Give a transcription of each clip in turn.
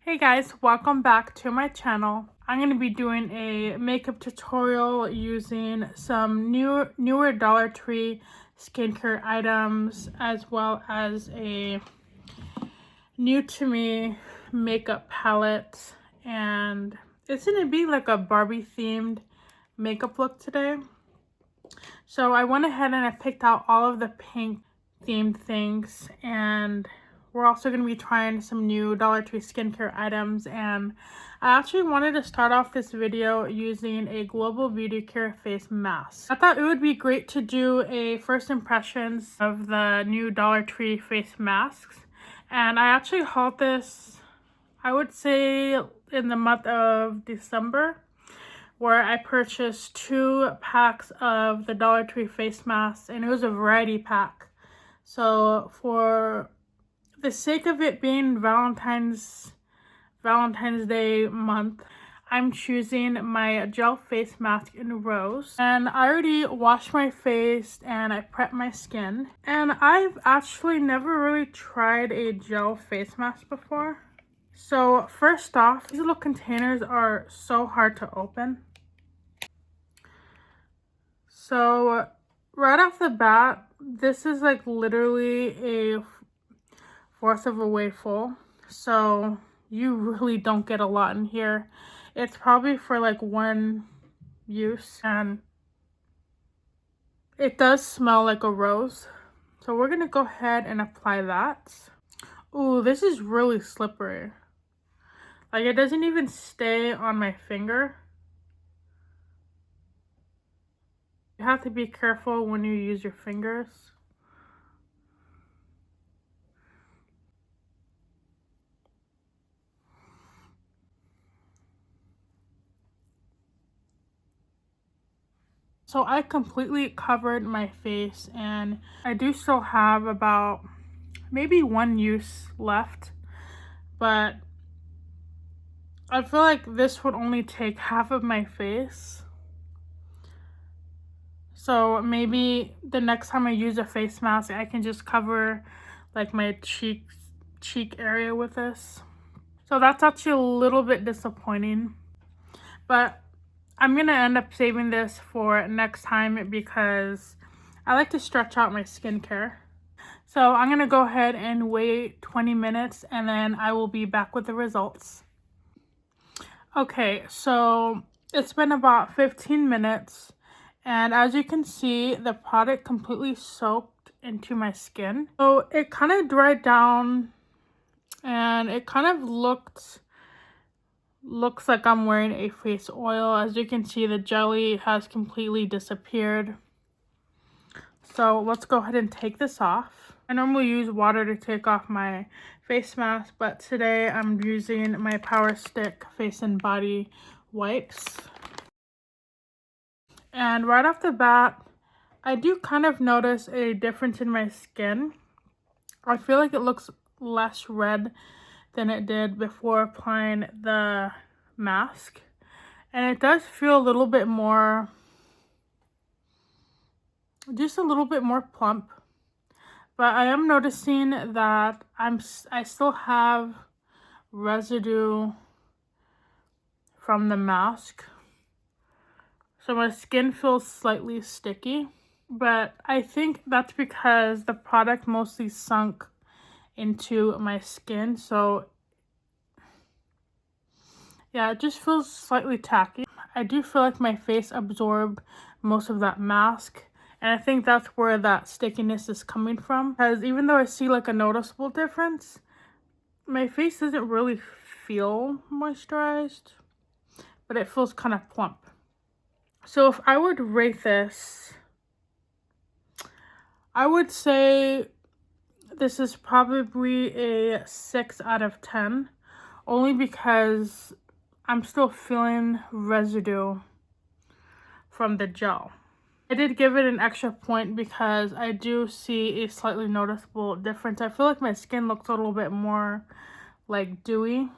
Hey guys, welcome back to my channel. I'm going to be doing a makeup tutorial using some newer Dollar Tree skincare items as well as a new to me makeup palette, and it's going to be like a Barbie themed makeup look today. So I went ahead and I picked out all of the pink themed things, and we're also going to be trying some new Dollar Tree skincare items. And I actually wanted to start off this video using a Global Beauty Care face mask. I thought it would be great to do a first impressions of the new Dollar Tree face masks. And I actually hauled this, I would say, in the month of December, where I purchased 2 packs of the Dollar Tree face masks, and it was a variety pack. So for the sake of it being Valentine's Day month, I'm choosing my gel face mask in Rose. And I already washed my face and I prepped my skin. And I've actually never really tried a gel face mask before. So first off, these little containers are so hard to open. So right off the bat, this is like literally a fourth of a way full, so you really don't get a lot in here. It's probably for like one use, and it does smell like a rose. So we're gonna go ahead and apply that. Ooh, this is really slippery. Like, it doesn't even stay on my finger. You have to be careful when you use your fingers. So I completely covered my face, and I do still have about maybe one use left, but I feel like this would only take half of my face. So maybe the next time I use a face mask, I can just cover like my cheek area with this. So that's actually a little bit disappointing, but I'm gonna end up saving this for next time because I like to stretch out my skincare. So I'm gonna go ahead and wait 20 minutes and then I will be back with the results. Okay, so it's been about 15 minutes, and as you can see, the product completely soaked into my skin. So it kind of dried down, and it kind of looks like I'm wearing a face oil. As you can see, the jelly has completely disappeared. So let's go ahead and take this off. I normally use water to take off my face mask, but today I'm using my Power Stick face and body wipes. And right off the bat, I do kind of notice a difference in my skin. I feel like it looks less red than it did before applying the mask. And it does feel a little bit more, just a little bit more plump. But I am noticing that I still have residue from the mask. So my skin feels slightly sticky. But I think that's because the product mostly sunk into my skin. So yeah, it just feels slightly tacky. I do feel like my face absorbed most of that mask. And I think that's where that stickiness is coming from. Because even though I see like a noticeable difference, my face doesn't really feel moisturized, but it feels kind of plump. So if I would rate this, I would say this is probably a 6 out of 10, only because I'm still feeling residue from the gel. I did give it an extra point because I do see a slightly noticeable difference. I feel like my skin looks a little bit more like dewy.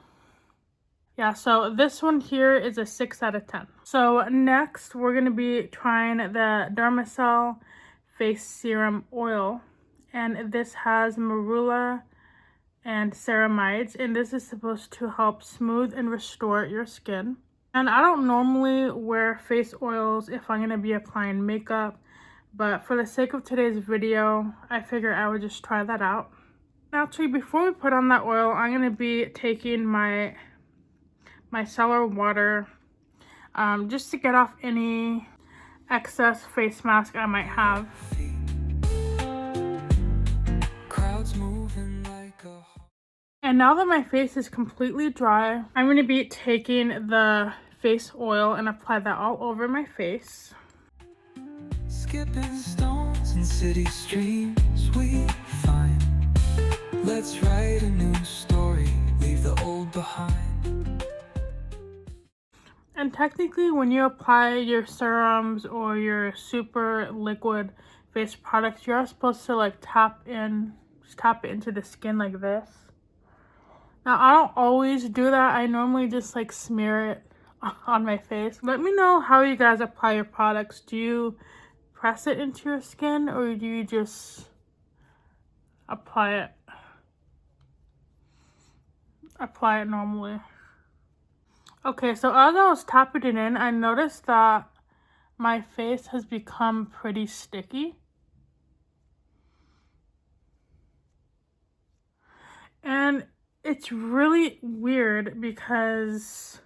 Yeah, so this one here is a 6 out of 10. So next we're going to be trying the Dermasil Face Serum Oil. And this has marula and ceramides, and this is supposed to help smooth and restore your skin. And I don't normally wear face oils if I'm going to be applying makeup, but for the sake of today's video, I figured I would just try that out. Actually, before we put on that oil, I'm going to be taking my micellar water just to get off any excess face mask I might have. And now that my face is completely dry, I'm going to be taking the face oil and apply that all over my face. Skipping stones and city streams we find. Let's write a new story, leave the old behind. And technically, when you apply your serums or your super liquid face products, you're supposed to like tap it into the skin like this. Now, I don't always do that. I normally just like smear it on my face. Let me know how you guys apply your products. Do you press it into your skin or do you just apply it normally? Okay, so as I was tapping it in, I noticed that my face has become pretty sticky. And it's really weird because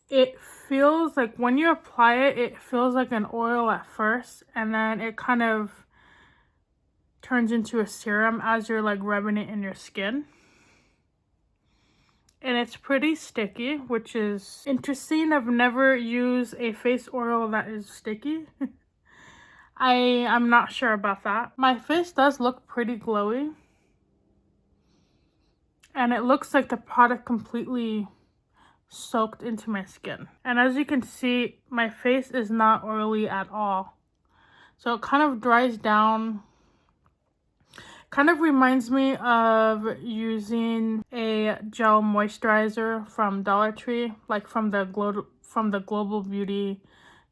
it feels like when you apply it, it feels like an oil at first, and then it kind of turns into a serum as you're like rubbing it in your skin. And it's pretty sticky, which is interesting. I've never used a face oil that is sticky. I'm not sure about that. My face does look pretty glowy. And it looks like the product completely soaked into my skin. And as you can see, my face is not oily at all. So it kind of dries down. Kind of reminds me of using a gel moisturizer from Dollar Tree, like from the Global Beauty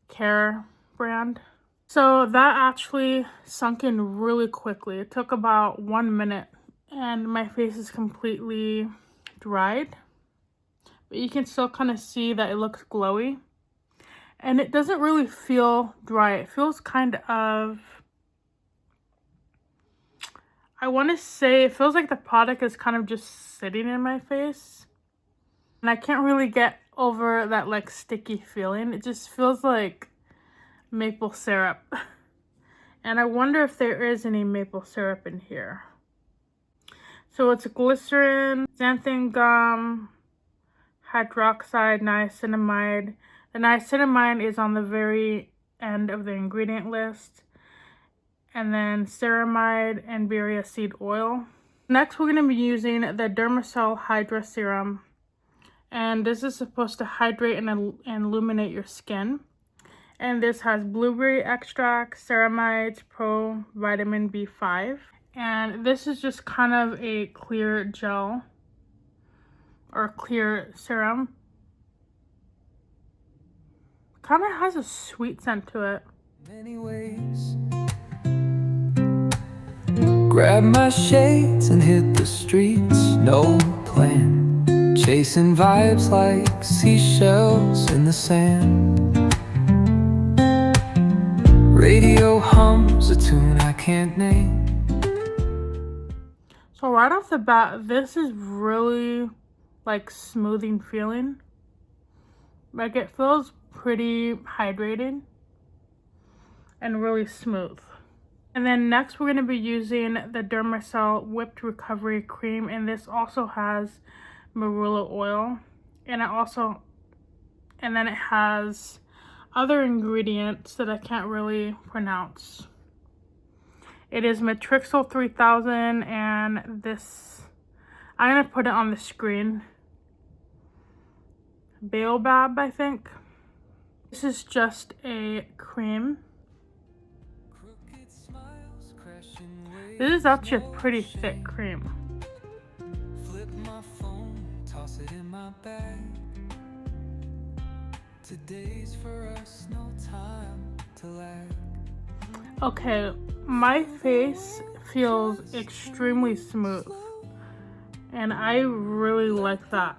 Care brand. So that actually sunk in really quickly. It took about 1 minute. And my face is completely dried, but you can still kind of see that it looks glowy, and it doesn't really feel dry. It feels kind of, I want to say it feels like the product is kind of just sitting in my face, and I can't really get over that like sticky feeling. It just feels like maple syrup, and I wonder if there is any maple syrup in here. So it's glycerin, xanthan gum, hydroxide, niacinamide. The niacinamide is on the very end of the ingredient list. And then ceramide and berry seed oil. Next, we're going to be using the Dermasil Hydra Serum. And this is supposed to hydrate and illuminate your skin. And this has blueberry extract, ceramides, pro vitamin B5. And this is just kind of a clear gel or clear serum. Kind of has a sweet scent to it. Many ways. Grab my shades and hit the streets, no plan. Chasing vibes like seashells in the sand. Radio hums a tune I can't name. So right off the bat, this is really like smoothing feeling. Like it feels pretty hydrated and really smooth. And then next we're going to be using the Dermasil Whipped Recovery Cream, and this also has marula oil, and then it has other ingredients that I can't really pronounce. It is Matrixyl 3000, and this, I'm going to put it on the screen. Baobab, I think. This is just a cream. This is actually a pretty thick cream. Flip my phone, toss it in my bag. Today's for us, no time to lag. Okay, my face feels extremely smooth. and I really like that.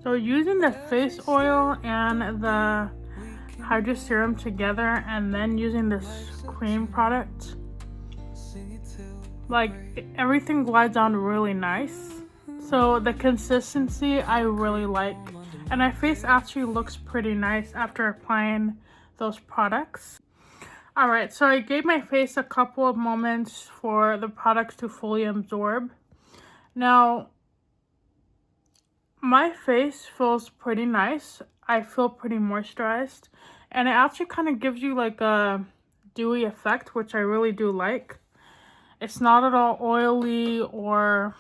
So using the face oil and the Hydra Serum together and then using this cream product, like everything glides on really nice. So the consistency I really like, and my face actually looks pretty nice after applying those products. Alright, so I gave my face a couple of moments for the products to fully absorb. Now, my face feels pretty nice. I feel pretty moisturized, and it actually kind of gives you like a dewy effect, which I really do like. It's not at all oily or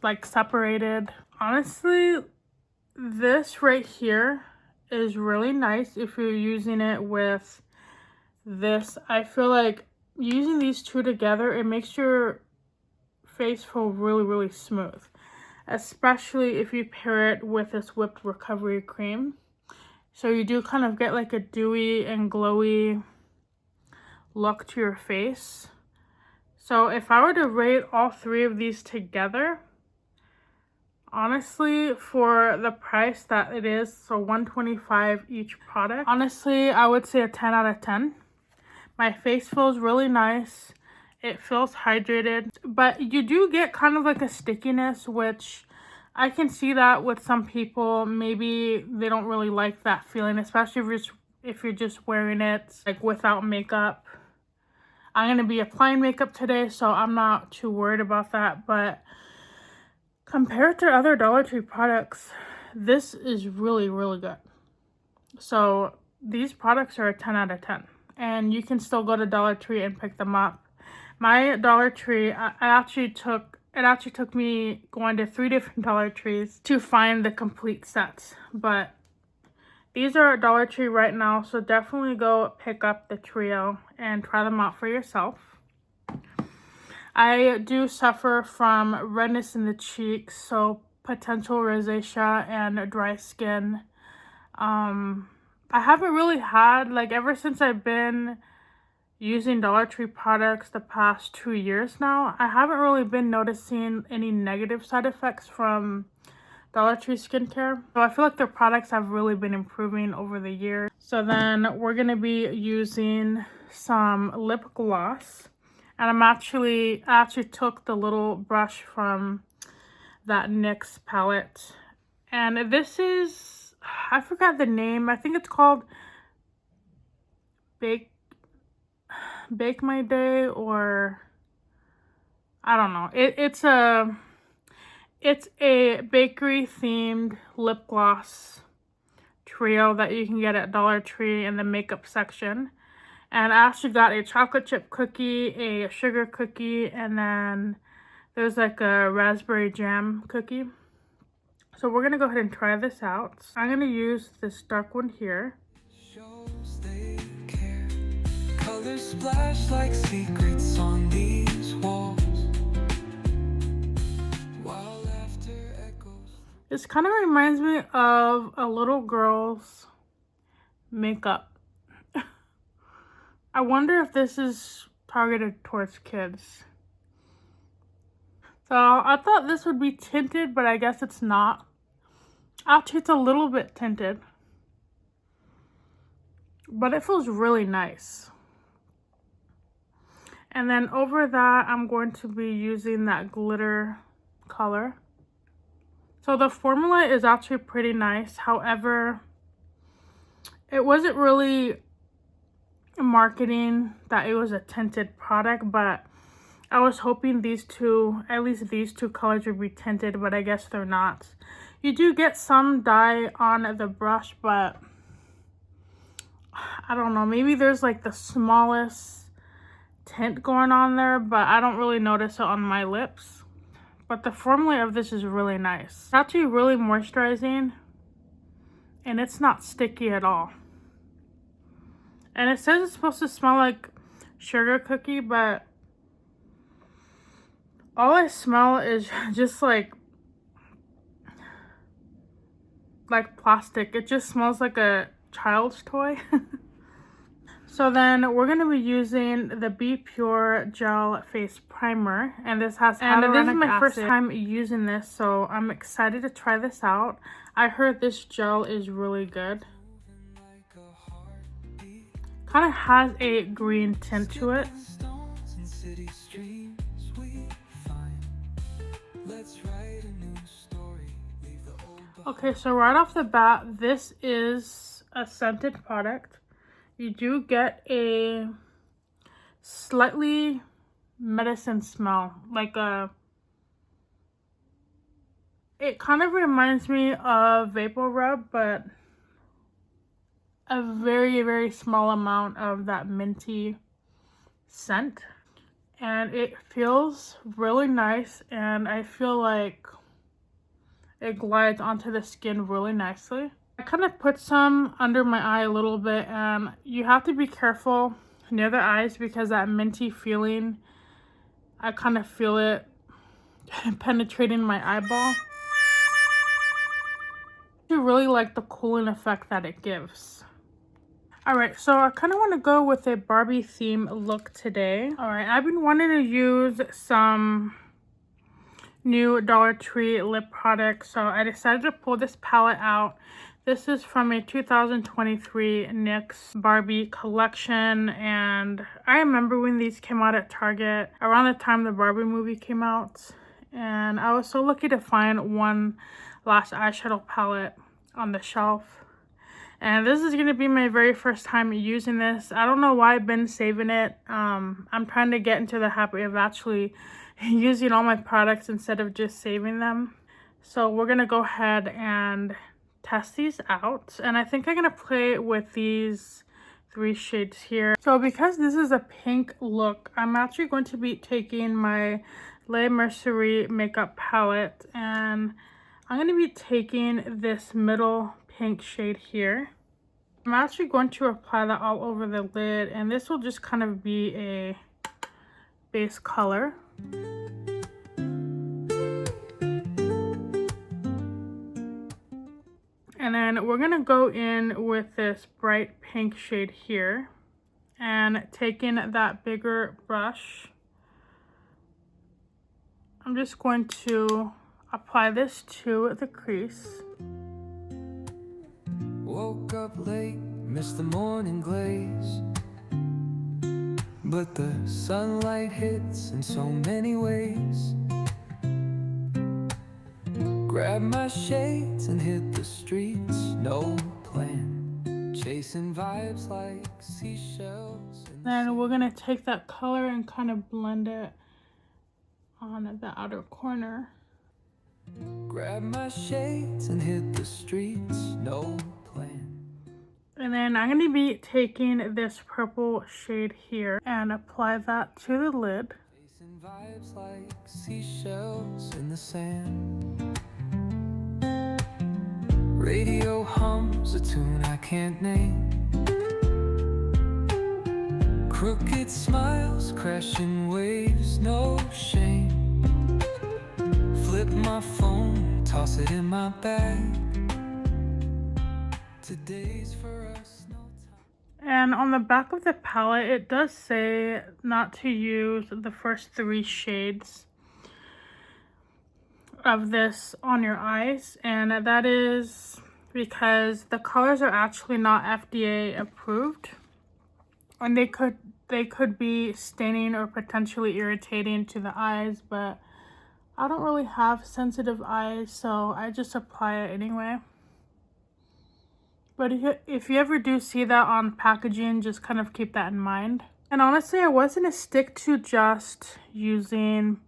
like separated. Honestly, this right here is really nice if you're using it with this. I feel like using these two together, it makes your face feel really, really smooth, especially if you pair it with this whipped recovery cream. So you do kind of get like a dewy and glowy look to your face. So if I were to rate all three of these together, honestly, for the price that it is, so $125 each product, honestly, I would say a 10 out of 10. My face feels really nice. It feels hydrated, but you do get kind of like a stickiness, which I can see that with some people. Maybe they don't really like that feeling, especially if you're just wearing it like without makeup. I'm going to be applying makeup today, so I'm not too worried about that, but compared to other Dollar Tree products, this is really, really good. So these products are a 10 out of 10, and you can still go to Dollar Tree and pick them up. My Dollar Tree, it actually took me going to 3 different Dollar Trees to find the complete sets, but these are at Dollar Tree right now, so definitely go pick up the trio and try them out for yourself. I do suffer from redness in the cheeks, so potential rosacea and dry skin. I haven't really had, like, ever since I've been using Dollar Tree products the past 2 years now, I haven't really been noticing any negative side effects from Dollar Tree skincare. So I feel like their products have really been improving over the years. So then we're going to be using some lip gloss. And I actually took the little brush from that NYX palette. And this is, I forgot the name. I think it's called Bake My Day, or I don't know. It's a bakery themed lip gloss trio that you can get at Dollar Tree in the makeup section. And I actually got a chocolate chip cookie, a sugar cookie, and then there's like a raspberry jam cookie. So we're gonna go ahead and try this out. I'm gonna use this dark one here. Shows they care. Colors splash like secrets on these walls. While laughter echoes. This kind of reminds me of a little girl's makeup. I wonder if this is targeted towards kids. So I thought this would be tinted, but I guess it's not. Actually, it's a little bit tinted, but it feels really nice. And then over that, I'm going to be using that glitter color. So the formula is actually pretty nice. However, it wasn't really marketing that it was a tinted product, but I was hoping these two, at least these two colors would be tinted, but I guess they're not. You do get some dye on the brush, but I don't know, maybe there's like the smallest tint going on there, but I don't really notice it on my lips. But the formula of this is really nice. It's actually really moisturizing, and it's not sticky at all. And it says it's supposed to smell like sugar cookie, but all I smell is just like plastic. It just smells like a child's toy. So then we're going to be using the Be Pure Gel Face Primer, and this has hyaluronic acid. And this is my first time using this, so I'm excited to try this out. I heard this gel is really good. Kind of has a green tint to it. Okay, so right off the bat, this is a scented product. You do get a slightly medicine smell, like it kind of reminds me of Vapor Rub, but a very, very small amount of that minty scent. And it feels really nice, and I feel like it glides onto the skin really nicely. I kind of put some under my eye a little bit, and you have to be careful near the eyes because that minty feeling, I kind of feel it penetrating my eyeball. I really like the cooling effect that it gives. Alright, so I kind of want to go with a Barbie theme look today. Alright, I've been wanting to use some new Dollar Tree lip products, so I decided to pull this palette out. This is from a 2023 NYX Barbie collection, and I remember when these came out at Target around the time the Barbie movie came out, and I was so lucky to find one last eyeshadow palette on the shelf. And this is going to be my very first time using this. I don't know why I've been saving it. I'm trying to get into the habit of actually using all my products instead of just saving them. So we're going to go ahead and test these out, and I think I'm gonna play with these 3 shades here. So because this is a pink look, I'm actually going to be taking my Le Mercier makeup palette, and I'm going to be taking this middle pink shade here. I'm actually going to apply that all over the lid, and this will just kind of be a base color. And then we're going to go in with this bright pink shade here, and taking that bigger brush, I'm just going to apply this to the crease. Woke up late, missed the morning glaze, but the sunlight hits in so many ways. Grab my shades and hit the streets, no plan, chasing vibes like seashells. Then we're gonna take that color and kind of blend it on the outer corner. Grab my shades and hit the streets, no plan. And then I'm gonna be taking this purple shade here and apply that to the lid. Chasing vibes like seashells in the sand. Radio hums a tune I can't name. Crooked smiles, crashing waves, no shame. Flip my phone, toss it in my bag. Today's for us, no time. And on the back of the palette, it does say not to use the first 3 shades of this on your eyes, and that is because the colors are actually not FDA approved, and they could be staining or potentially irritating to the eyes, but I don't really have sensitive eyes, so I just apply it anyway. But if you ever do see that on packaging, just kind of keep that in mind. And honestly, I wasn't gonna stick to just using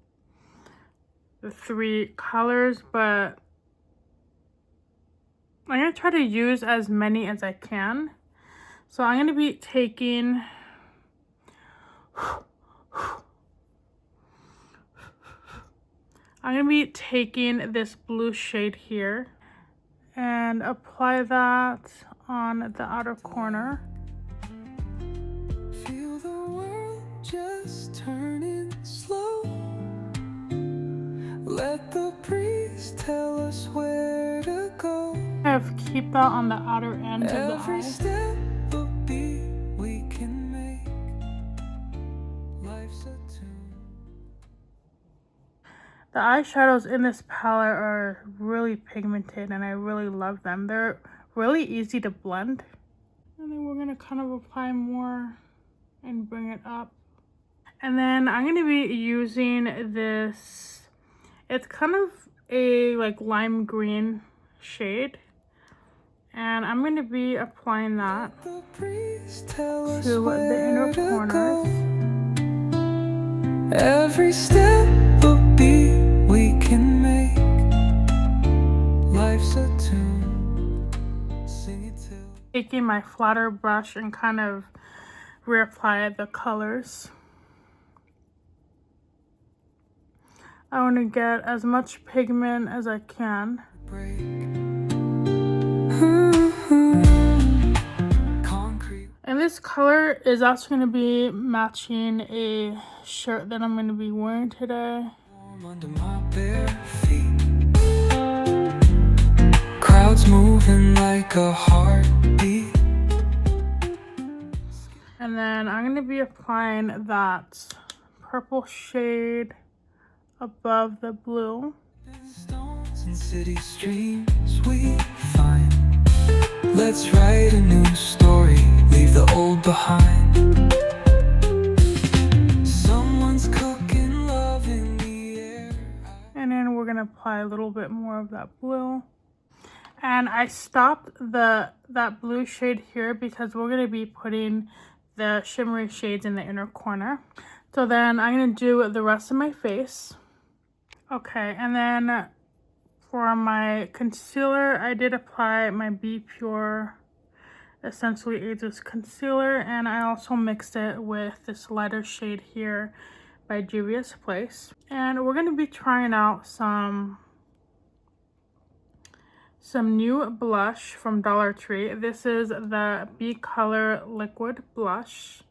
the 3 colors, but I'm going to try to use as many as I can. So I'm going to be taking this blue shade here and apply that on the outer corner. Feel the world just turning slow. Let the breeze tell us where to go. Keep that on the outer end of the eye. Every step a beat we can The eyeshadows in this palette are really pigmented and I really love them. They're really easy to blend. And then we're going to kind of apply more and bring it up. And then I'm going to be using this, it's kind of a like lime green shade. And I'm going to be applying that to the inner corners. Every step a beat we can make. Life's a tune. Sing it till. Taking my flatter brush and kind of reapply the colors. I want to get as much pigment as I can. And this color is also going to be matching a shirt that I'm going to be wearing today. Under my bare feet. Crowds moving like a heartbeat. And then I'm going to be applying that purple shade above the blue. Stones and city streams we find. Let's write a new story, leave the old behind. Someone's cooking love in the air. And then we're going to apply a little bit more of that blue. And I stopped that blue shade here because we're going to be putting the shimmery shades in the inner corner. So then I'm going to do the rest of my face. Okay, and then for my concealer, I did apply my Be Pure Essentially Ageless Concealer, and I also mixed it with this lighter shade here by Juvias Place. And we're going to be trying out some new blush from Dollar Tree. This is the Be Color Liquid Blush.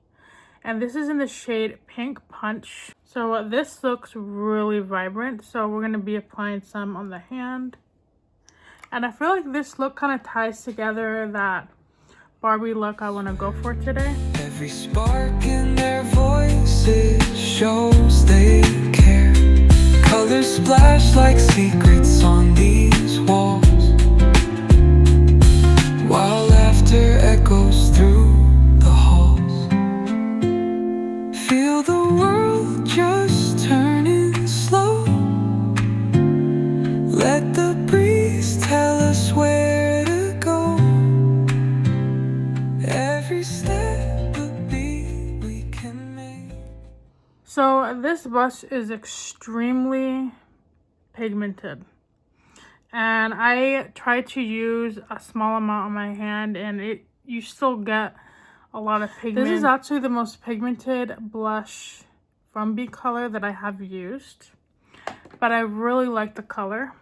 And this is in the shade Pink Punch. So this looks really vibrant. So we're going to be applying some on the hand. And I feel like this look kind of ties together that Barbie look I want to go for today. Every spark in their voices shows they care. Colors splash like secrets on these walls, while laughter echoes through the halls. Feel the world just turning slow. Let the breeze tell us where to go. Every step a beat we can make. So this blush is extremely pigmented. And I tried to use a small amount on my hand and you still get a lot of pigment. This is actually the most pigmented blush from Be Color that I have used. But I really like the color.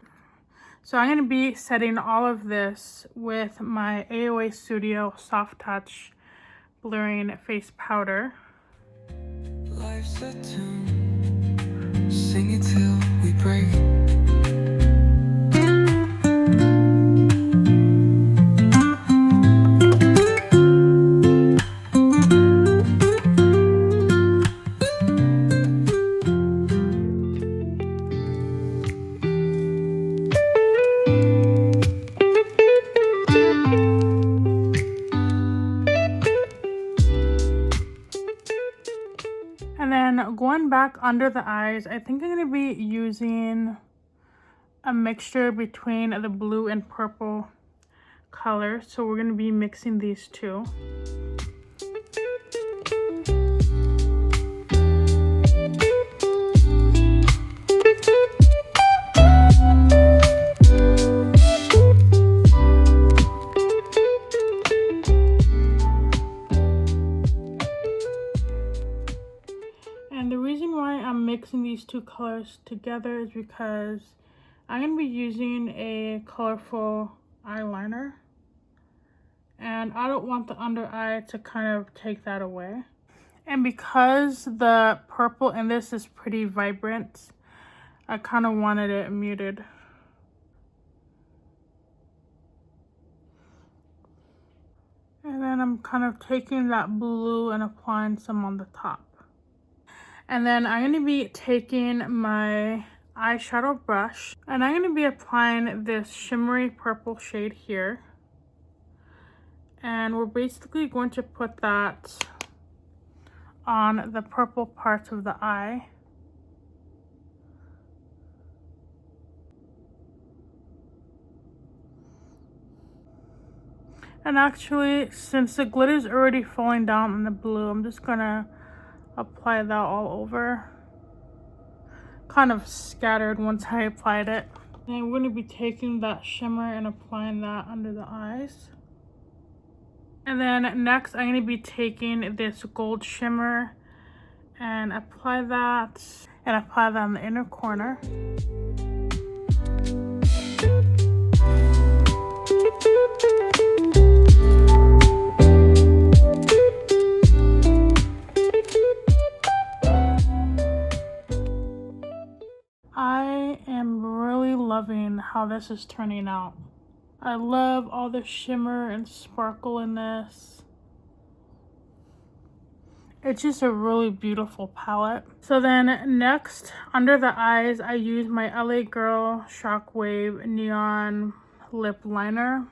So I'm going to be setting all of this with my AOA Studio Soft Touch Blurring Face Powder. Life's a tune, sing it till we break. And then going back under the eyes, I think I'm going to be using a mixture between the blue and purple color. So we're going to be mixing these two. And the reason why I'm mixing these two colors together is because I'm going to be using a colorful eyeliner. And I don't want the under eye to kind of take that away. And because the purple in this is pretty vibrant, I kind of wanted it muted. And then I'm kind of taking that blue and applying some on the top. And then I'm going to be taking my eyeshadow brush, and I'm going to be applying this shimmery purple shade here. And we're basically going to put that on the purple parts of the eye. And actually, since the glitter is already falling down on the blue, I'm just gonna apply that all over. Kind of scattered once I applied it. And I'm going to be taking that shimmer and applying that under the eyes. And then next, I'm going to be taking this gold shimmer and apply that on the inner corner. I am really loving how this is turning out. I love all the shimmer and sparkle in this. It's just a really beautiful palette. So then next, under the eyes, I use my LA Girl Shockwave Neon Lip Liner.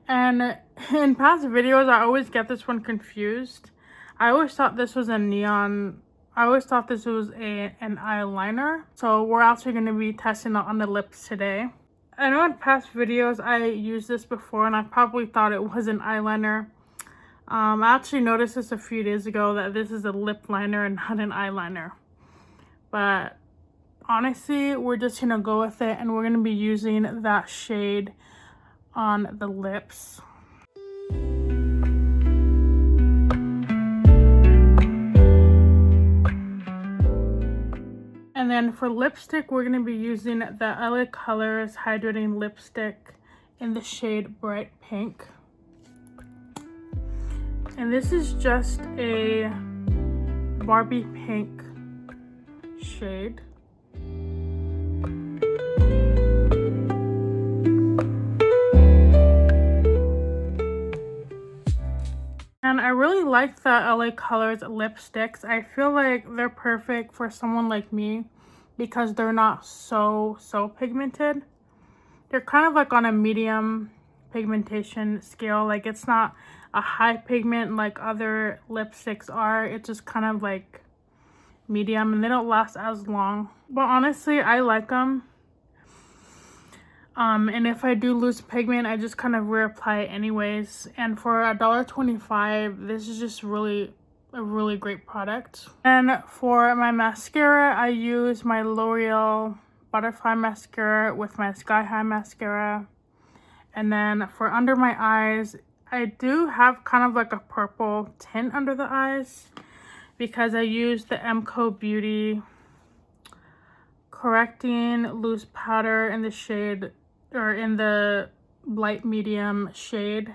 And in past videos, I always get this one confused. I always thought this was a neon, I always thought this was an eyeliner. So we're actually going to be testing it on the lips today. I know in past videos I used this before and I probably thought it was an eyeliner. I actually noticed this a few days ago that this is a lip liner and not an eyeliner. But honestly, we're just going to go with it and we're going to be using that shade on the lips. And then for lipstick, we're going to be using the LA Colors Hydrating Lipstick in the shade Bright Pink. And this is just a Barbie pink shade. And I really like the LA Colors lipsticks. I feel like they're perfect for someone like me because they're not so pigmented. They're kind of like on a medium pigmentation scale. Like it's not a high pigment like other lipsticks are. It's just kind of like medium and they don't last as long. But honestly, I like them. And if I do lose pigment, I just kind of reapply it anyways. And for $1.25, this is just a really great product. And for my mascara, I use my L'Oreal Butterfly Mascara with my Sky High Mascara. And then for under my eyes, I do have kind of like a purple tint under the eyes because I use the McoBeauty Correcting Loose Powder in the shade, or in the light medium shade.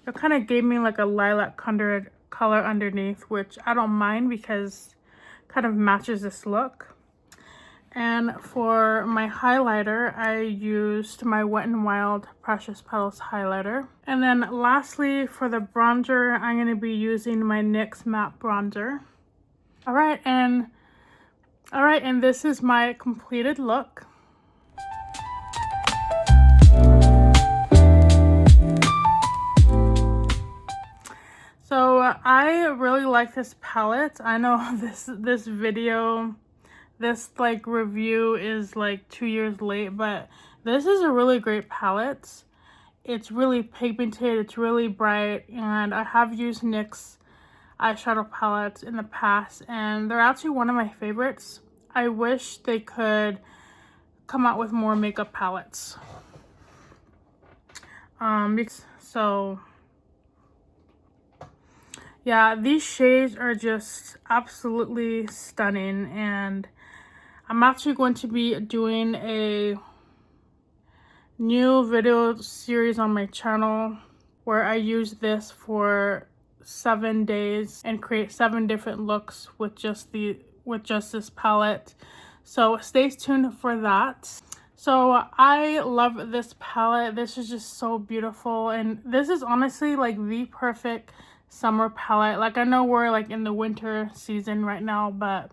It kind of gave me like a lilac color underneath, which I don't mind because it kind of matches this look. And for my highlighter, I used my Wet n Wild Precious Petals highlighter. And then lastly, for the bronzer, I'm going to be using my NYX matte bronzer. Alright, and this is my completed look. So I really like this palette. I know this video, this like review is like 2 years late, but this is a really great palette. It's really pigmented, it's really bright, and I have used NYX eyeshadow palettes in the past and they're actually one of my favorites. I wish they could come out with more makeup palettes. So yeah, these shades are just absolutely stunning, and I'm actually going to be doing a new video series on my channel where I use this for 7 days and create 7 different looks with just this palette. So stay tuned for that. So I love this palette. This is just so beautiful, and this is honestly like the perfect summer palette. Like I know we're like in the winter season right now, but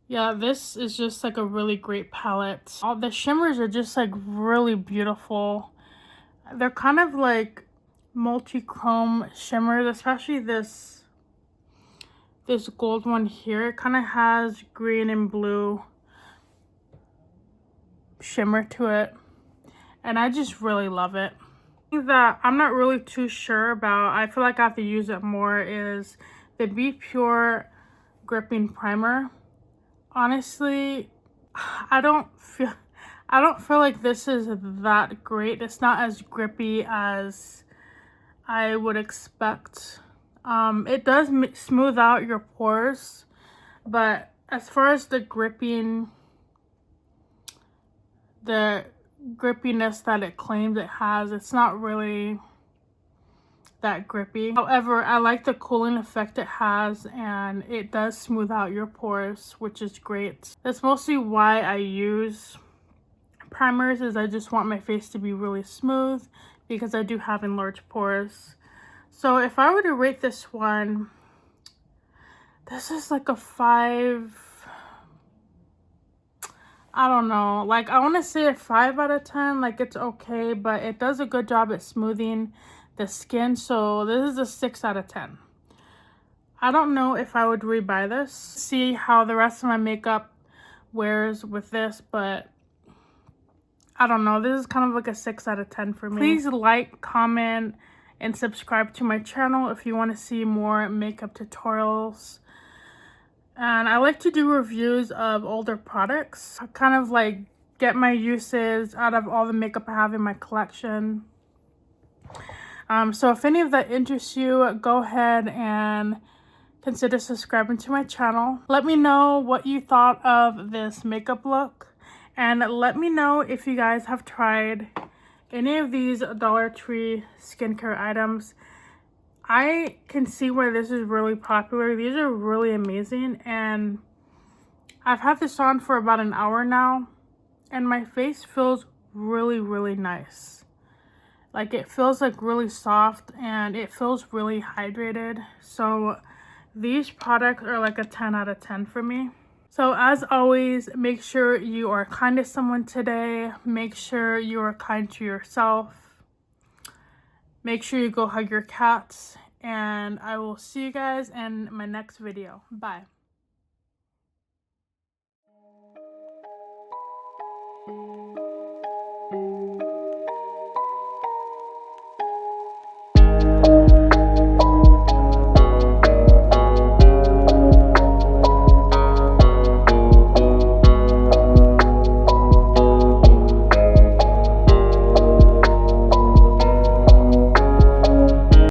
Yeah, this is just like a really great palette. All the shimmers are just like really beautiful. They're kind of like multi-chrome shimmers, especially this gold one here. It kind of has green and blue shimmer to it, and I just really love it. That I'm not really too sure about, I feel like I have to use it more, is the Be Pure gripping primer. Honestly, I don't feel like this is that great. It's not as grippy as I would expect. It does smooth out your pores, but as far as the grippiness that it claims it has, it's not really that grippy. However, I like the cooling effect it has, and it does smooth out your pores, which is great. That's mostly why I use primers, is I just want my face to be really smooth because I do have enlarged pores. So if I were to rate this one, this is like a 5. I don't know, like I want to say a 5 out of 10. Like it's okay, but it does a good job at smoothing the skin, so this is a 6 out of 10. I don't know if I would rebuy this, see how the rest of my makeup wears with this, but I don't know, this is kind of like a 6 out of 10 for me. Please like, comment, and subscribe to my channel if you want to see more makeup tutorials. And I like to do reviews of older products. I kind of like get my uses out of all the makeup I have in my collection. So if any of that interests you, go ahead and consider subscribing to my channel. Let me know what you thought of this makeup look. And let me know if you guys have tried any of these Dollar Tree skincare items. I can see why this is really popular. These are really amazing, and I've had this on for about an hour now, and my face feels really, really nice. Like it feels like really soft, and it feels really hydrated. So these products are like a 10 out of 10 for me. So as always, make sure you are kind to someone today. Make sure you are kind to yourself. Make sure you go hug your cats, and I will see you guys in my next video. Bye.